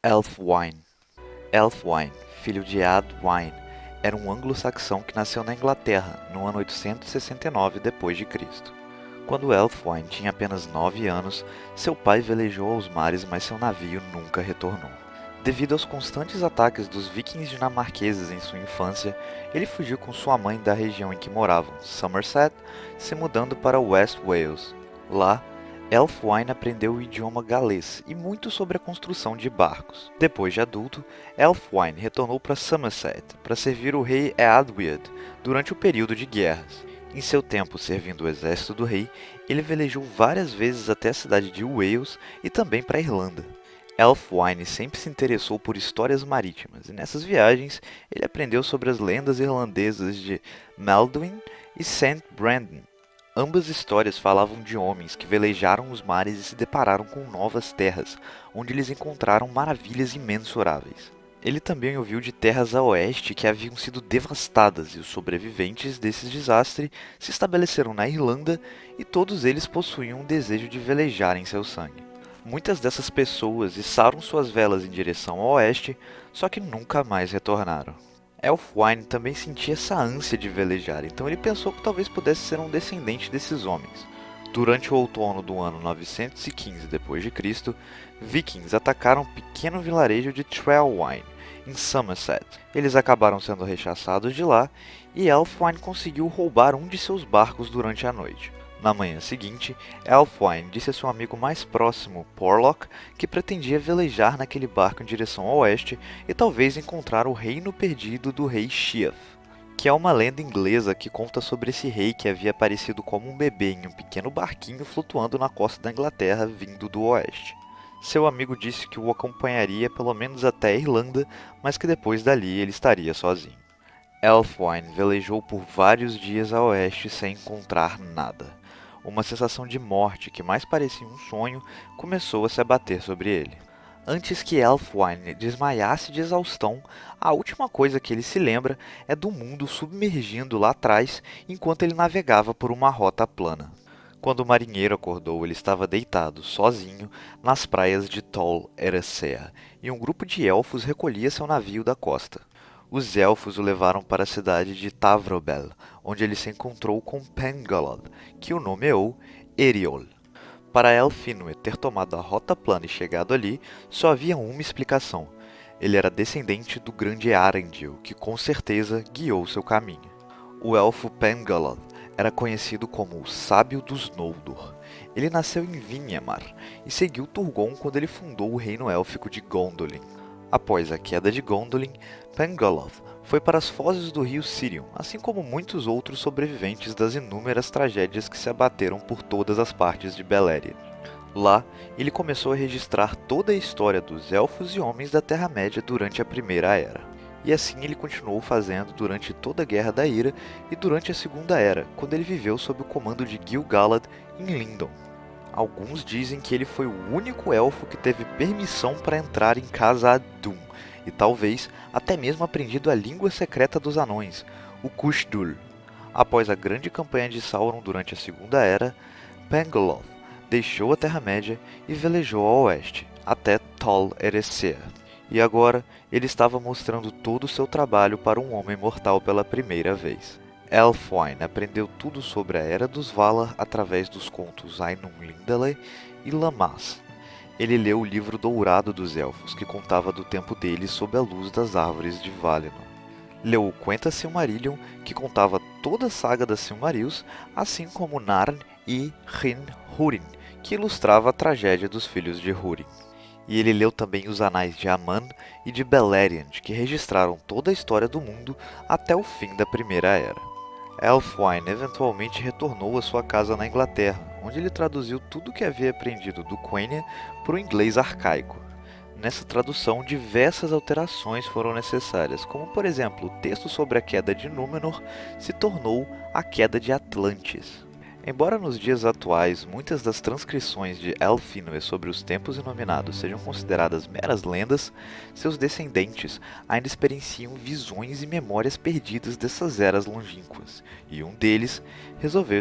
Elfwine. Elfwine, filho de Adwine, era um anglo-saxão que nasceu na Inglaterra no ano 869 d.C. Quando Elfwine tinha apenas 9 anos, seu pai velejou aos mares, mas seu navio nunca retornou. Devido aos constantes ataques dos vikings dinamarqueses em sua infância, ele fugiu com sua mãe da região em que moravam, Somerset, se mudando para West Wales. Lá, Elfwine aprendeu o idioma galês e muito sobre a construção de barcos. Depois de adulto, Elfwine retornou para Somerset para servir o rei Eadweard durante o período de guerras. Em seu tempo servindo o exército do rei, ele velejou várias vezes até a cidade de Wales e também para a Irlanda. Elfwine sempre se interessou por histórias marítimas, e nessas viagens ele aprendeu sobre as lendas irlandesas de Maldwyn e St. Brendan. Ambas histórias falavam de homens que velejaram os mares e se depararam com novas terras, onde eles encontraram maravilhas imensuráveis. Ele também ouviu de terras a oeste que haviam sido devastadas e os sobreviventes desses desastres se estabeleceram na Irlanda e todos eles possuíam um desejo de velejar em seu sangue. Muitas dessas pessoas içaram suas velas em direção ao oeste, só que nunca mais retornaram. Elfwine também sentia essa ânsia de velejar, então ele pensou que talvez pudesse ser um descendente desses homens. Durante o outono do ano 915 d.C., vikings atacaram um pequeno vilarejo de Trailwine, em Somerset. Eles acabaram sendo rechaçados de lá, e Elfwine conseguiu roubar um de seus barcos durante a noite. Na manhã seguinte, Elfwine disse a seu amigo mais próximo, Porlock, que pretendia velejar naquele barco em direção ao oeste e talvez encontrar o reino perdido do rei Sheaf, que é uma lenda inglesa que conta sobre esse rei que havia aparecido como um bebê em um pequeno barquinho flutuando na costa da Inglaterra vindo do oeste. Seu amigo disse que o acompanharia pelo menos até a Irlanda, mas que depois dali ele estaria sozinho. Elfwine velejou por vários dias a oeste sem encontrar nada. Uma sensação de morte que mais parecia um sonho começou a se abater sobre ele. Antes que Elfwine desmaiasse de exaustão, a última coisa que ele se lembra é do mundo submergindo lá atrás enquanto ele navegava por uma rota plana. Quando o marinheiro acordou, ele estava deitado, sozinho, nas praias de Tol Eressëa, e um grupo de elfos recolhia seu navio da costa. Os elfos o levaram para a cidade de Tavrobel, onde ele se encontrou com Pengalod, que o nomeou Eriol. Para Elfinwë ter tomado a rota plana e chegado ali, só havia uma explicação. Ele era descendente do grande Arendil, que com certeza guiou seu caminho. O elfo Pengalod era conhecido como o Sábio dos Noldor. Ele nasceu em Vingimar e seguiu Turgon quando ele fundou o reino élfico de Gondolin. Após a queda de Gondolin, Pengalod foi para as fozes do rio Sirion, assim como muitos outros sobreviventes das inúmeras tragédias que se abateram por todas as partes de Beleriand. Lá, ele começou a registrar toda a história dos elfos e homens da Terra-média durante a Primeira Era. E assim ele continuou fazendo durante toda a Guerra da Ira e durante a Segunda Era, quando ele viveu sob o comando de Gil-galad em Lindon. Alguns dizem que ele foi o único elfo que teve permissão para entrar em Khazad-dûm, e talvez até mesmo aprendido a língua secreta dos anões, o Khush-dûl. Após a grande campanha de Sauron durante a Segunda Era, Pengalod deixou a Terra-média e velejou ao oeste, até Tol Eressëa. E agora ele estava mostrando todo o seu trabalho para um homem mortal pela primeira vez. Elfwine aprendeu tudo sobre a Era dos Valar através dos contos Ainun Lindale e Lammas. Ele leu o livro dourado dos Elfos, que contava do tempo deles sob a luz das árvores de Valinor. Leu o Quenta Silmarillion, que contava toda a saga das Silmarils, assim como Narn e Hrin-Húrin, que ilustrava a tragédia dos filhos de Húrin. E ele leu também os Anais de Aman e de Beleriand, que registraram toda a história do mundo até o fim da Primeira Era. Elfwine eventualmente retornou à sua casa na Inglaterra, onde ele traduziu tudo o que havia aprendido do Quenya para o inglês arcaico. Nessa tradução, diversas alterações foram necessárias, como por exemplo, o texto sobre a queda de Númenor se tornou a queda de Atlantis. Embora nos dias atuais muitas das transcrições de Elfinwë sobre os tempos inominados sejam consideradas meras lendas, seus descendentes ainda experienciam visões e memórias perdidas dessas eras longínquas, e um deles resolveu